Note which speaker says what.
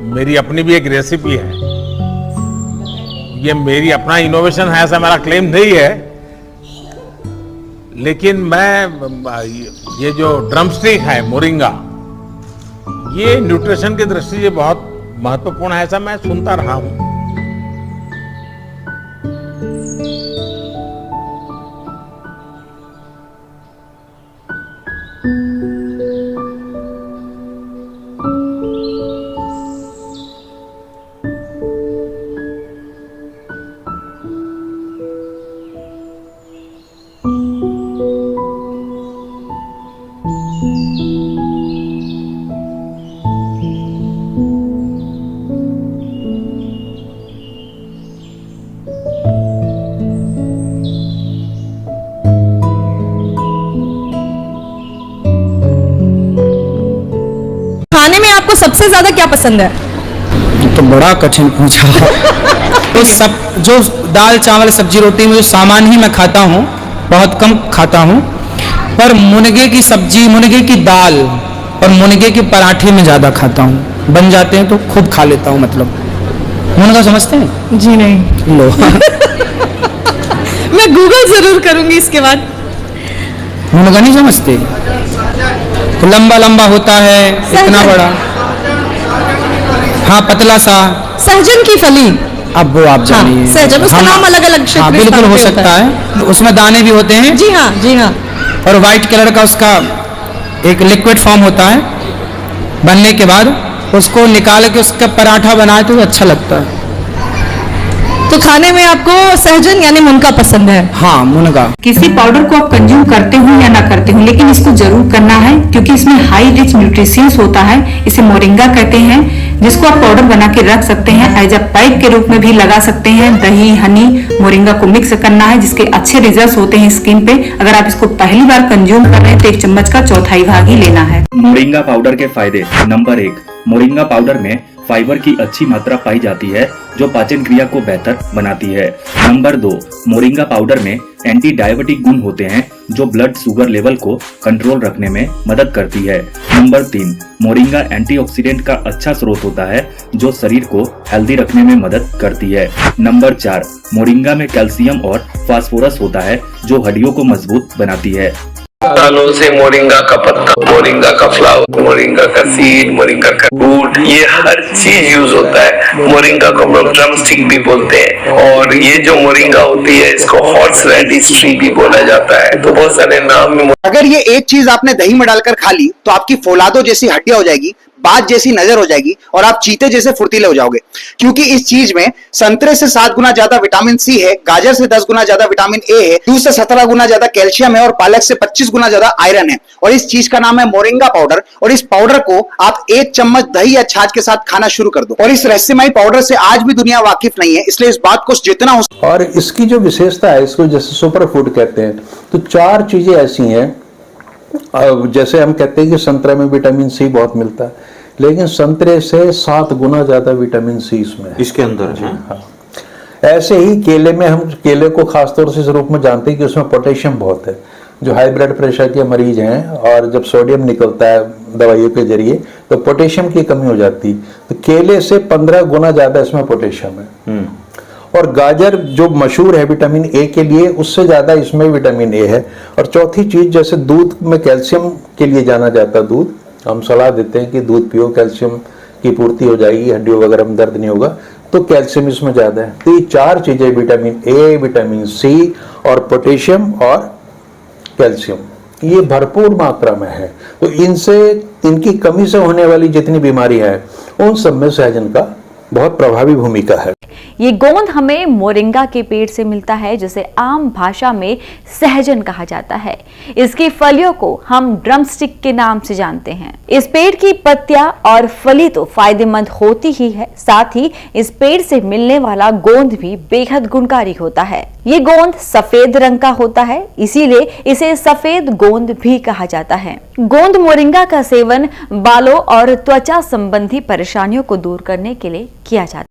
Speaker 1: मेरी अपनी भी एक रेसिपी है। ये मेरी अपना इनोवेशन है, ऐसा मेरा क्लेम नहीं है, लेकिन मैं ये जो ड्रमस्टिक है मोरिंगा, ये न्यूट्रिशन की दृष्टि से बहुत महत्वपूर्ण है, ऐसा मैं सुनता रहा हूं।
Speaker 2: खाने में आपको सबसे ज्यादा क्या पसंद है?
Speaker 3: तो बड़ा कठिन पूछा। तो सब जो दाल चावल सब्जी रोटी में जो सामान ही मैं खाता हूँ, बहुत कम खाता हूँ, पर मुनगे की सब्जी, मुनगे की दाल और मुनगे के पराठे में ज़्यादा खाता हूँ। बन जाते हैं तो खूब खा लेता हूँ। मतलब मुनगा समझते हैं?
Speaker 2: जी नहीं।
Speaker 3: लो।
Speaker 2: मैं गूगल जरूर करूंगी इसके बाद।
Speaker 3: मुनगा नहीं समझते? तो लंबा लंबा होता है, इतना बड़ा, हाँ पतला सा।
Speaker 2: सहजन की फली।
Speaker 3: अब वो आप जानिए।
Speaker 2: हाँ, सहजन, उसका नाम अलग अलग
Speaker 3: हाँ, बिल्कुल हो सकता है। उसमें दाने भी होते हैं।
Speaker 2: जी हाँ, जी हाँ।
Speaker 3: और व्हाइट कलर का उसका एक लिक्विड फॉर्म होता है। बनने के बाद उसको निकाल के उसका पराठा बनाए तो अच्छा लगता है।
Speaker 2: तो खाने में आपको सहजन यानी मुनगा पसंद है?
Speaker 3: हाँ, मुनगा।
Speaker 4: किसी पाउडर को आप कंज्यूम करते हो या ना करते हो, लेकिन इसको जरूर करना है क्योंकि इसमें हाई रिच न्यूट्रिशियंस होता है। इसे मोरिंगा कहते हैं, जिसको आप पाउडर बना के रख सकते हैं, एज अ पैक के रूप में भी लगा सकते हैं। दही, हनी, मोरिंगा को मिक्स करना है, जिसके अच्छे रिजल्ट होते हैं स्किन पे। अगर आप इसको पहली बार कंज्यूम कर रहे हैं तो 1 चम्मच का चौथाई भाग ही लेना है।
Speaker 5: मोरिंगा पाउडर के फायदे। नंबर 1, मोरिंगा पाउडर में फाइबर की अच्छी मात्रा पाई जाती है जो पाचन क्रिया को बेहतर बनाती है। नंबर 2, मोरिंगा पाउडर में एंटी डायबिटिक गुण होते हैं जो ब्लड शुगर लेवल को कंट्रोल रखने में मदद करती है। नंबर 3, मोरिंगा एंटीऑक्सीडेंट का अच्छा स्रोत होता है जो शरीर को हेल्दी रखने में मदद करती है। नंबर 4, मोरिंगा में कैल्शियम और फास्फोरस होता है जो हड्डियों को मजबूत बनाती है।
Speaker 6: दालों से मोरिंगा का पत्ता, मोरिंगा का फ्लावर, मोरिंगा का सीड, मोरिंगा का रूट, ये हर चीज यूज होता है। मोरिंगा को हम लोग ड्रमस्टिक भी बोलते हैं, और ये जो मोरिंगा होती है इसको हॉर्स रेडिश ट्री भी बोला जाता है। तो बहुत सारे नाम में।
Speaker 7: अगर ये एक चीज आपने दही में डालकर खा ली तो आपकी फौलादों जैसी हड्डियां हो जाएगी, बात जैसी नजर हो जाएगी, और आप चीते जैसे फुर्तीले हो जाओगे। क्योंकि इस चीज में संतरे से 7 गुना ज्यादा विटामिन सी है, गाजर से 10 गुना ज्यादा विटामिन ए है, दूध से 17 गुना ज्यादा कैल्शियम है, और पालक से 25 गुना ज्यादा आयरन है। और इस चीज का नाम है मोरिंगा पाउडर। और इस पाउडर को आप 1 चम्मच दही या छाछ के साथ खाना शुरू कर दो। और इस रहस्यमयी पाउडर से आज भी दुनिया वाकिफ नहीं है, इसलिए इस बात को जितना हो।
Speaker 8: और इसकी जो विशेषता है, इसको जैसे सुपर फूड कहते हैं, तो 4 चीजें ऐसी हैं। जैसे हम कहते हैं कि संतरे में विटामिन सी बहुत मिलता है, लेकिन संतरे से 7 गुना ज्यादा विटामिन सी इसमें है,
Speaker 9: इसके अंदर।
Speaker 8: हाँ। ऐसे ही केले में, हम केले को खासतौर से इस रूप में जानते हैं कि उसमें पोटेशियम बहुत है। जो हाई ब्लड प्रेशर के मरीज हैं और जब सोडियम निकलता है दवाइयों के जरिए तो पोटेशियम की कमी हो जाती है, तो केले से 15 गुना ज्यादा इसमें पोटेशियम है। और गाजर जो मशहूर है विटामिन ए के लिए, उससे ज्यादा इसमें विटामिन ए है। और चौथी चीज, जैसे दूध में कैल्शियम के लिए जाना जाता है, दूध हम सलाह देते हैं कि दूध पियो, कैल्शियम की पूर्ति हो जाएगी, हड्डियों वगैरह में दर्द नहीं होगा, तो कैल्शियम इसमें ज्यादा है। तो ये 4 चीजें, विटामिन ए, विटामिन सी और पोटेशियम और कैल्शियम, ये भरपूर मात्रा में है। तो इनसे, इनकी कमी से होने वाली जितनी बीमारी है उन सब में सहजन का बहुत प्रभावी भूमिका है।
Speaker 10: ये गोंद हमें मोरिंगा के पेड़ से मिलता है, जिसे आम भाषा में सहजन कहा जाता है। इसकी फलियों को हम ड्रमस्टिक के नाम से जानते हैं। इस पेड़ की पत्तियां और फली तो फायदेमंद होती ही है, साथ ही इस पेड़ से मिलने वाला गोंद भी बेहद गुणकारी होता है। ये गोंद सफेद रंग का होता है, इसीलिए इसे सफेद गोंद भी कहा जाता है। गोंद मोरिंगा का सेवन बालों और त्वचा संबंधी परेशानियों को दूर करने के लिए किया जाता है।